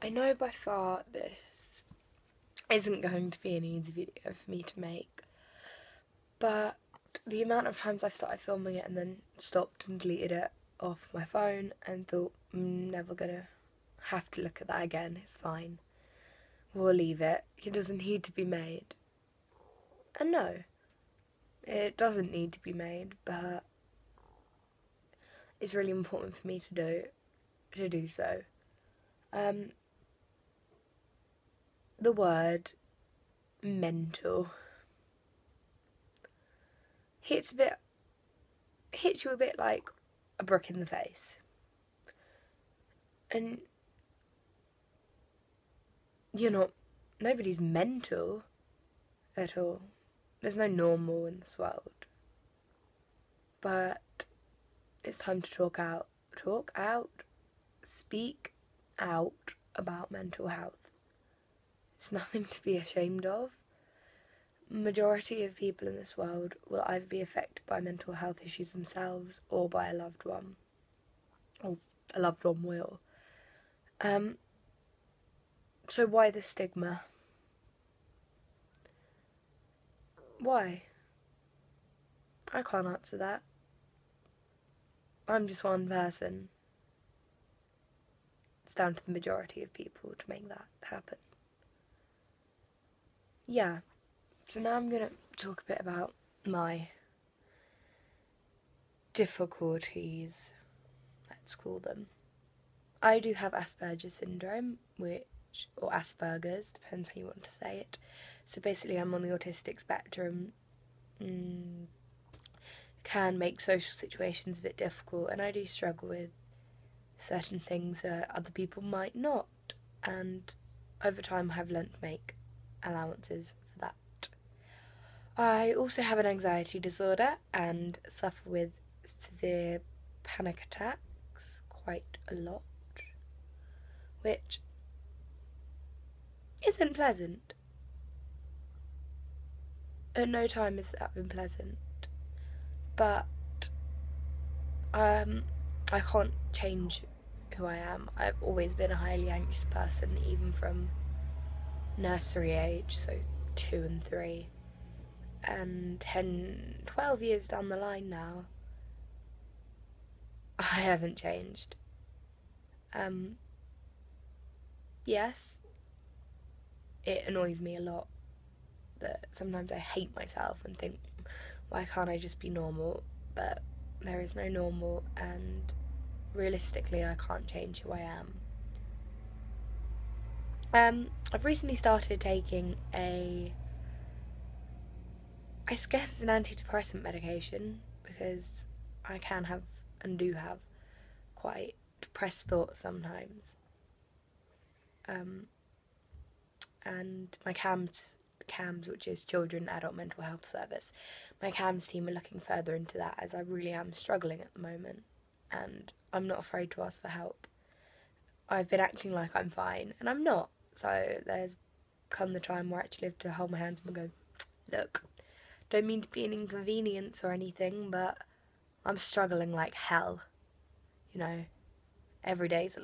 I know by far this isn't going to be an easy video for me to make, but the amount of times I've started filming it and then stopped and deleted it off my phone and thought, I'm never gonna have to look at that again, it's fine. We'll leave it. It doesn't need to be made. And no, it doesn't need to be made, but it's really important for me to do so. The word mental hits you a bit like a brick in the face. And nobody's mental at all. There's no normal in this world. But it's time to talk out, speak out about mental health. It's nothing to be ashamed of. Majority of people in this world will either be affected by mental health issues themselves or by a loved one. Or a loved one will. So why the stigma? Why? I can't answer that. I'm just one person. It's down to the majority of people to make that happen. Yeah, so now I'm going to talk a bit about my difficulties, let's call them. I do have Asperger's syndrome, or Asperger's, depends how you want to say it. So basically I'm on the autistic spectrum, can make social situations a bit difficult, and I do struggle with certain things that other people might not, and over time I've learnt to make allowances for that. I also have an anxiety disorder and suffer with severe panic attacks quite a lot, which isn't pleasant. At no time has that been pleasant, but I can't change who I am. I've always been a highly anxious person, even from nursery age, so 2 and 3, and 10, 12 years down the line now, I haven't changed. Yes, it annoys me a lot that sometimes I hate myself and think, why can't I just be normal? But there is no normal, and realistically I can't change who I am. I've recently started taking I guess an antidepressant medication, because I can have and do have quite depressed thoughts sometimes. And my CAMS, which is Children Adult Mental Health Service, my CAMS team are looking further into that, as I really am struggling at the moment, and I'm not afraid to ask for help. I've been acting like I'm fine, and I'm not. So there's come the time where I actually have to hold my hands up and go, look, don't mean to be an inconvenience or anything, but I'm struggling like hell. Every day's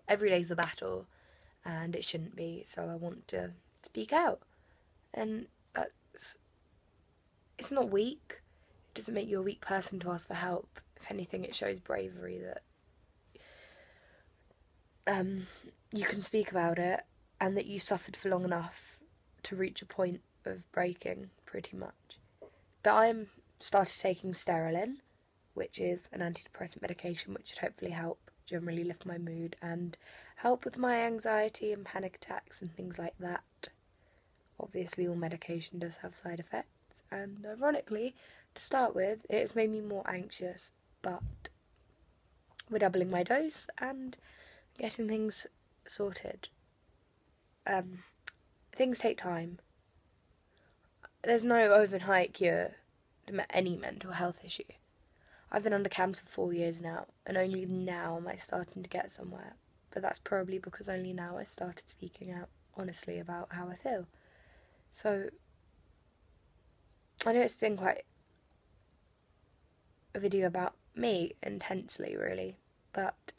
every day's a battle, and it shouldn't be, so I want to speak out. And it's not weak. It doesn't make you a weak person to ask for help. If anything, it shows bravery that you can speak about it, and that you suffered for long enough to reach a point of breaking, pretty much. But I started taking Steralin, which is an antidepressant medication which should hopefully help generally lift my mood and help with my anxiety and panic attacks and things like that. Obviously all medication does have side effects, and ironically, to start with, it has made me more anxious, but we're doubling my dose and getting things sorted. Things take time. There's no overnight cure to any mental health issue. I've been under CAMS for 4 years now, and only now am I starting to get somewhere. But that's probably because only now I started speaking out honestly about how I feel. So, I know it's been quite a video about me, intensely really, but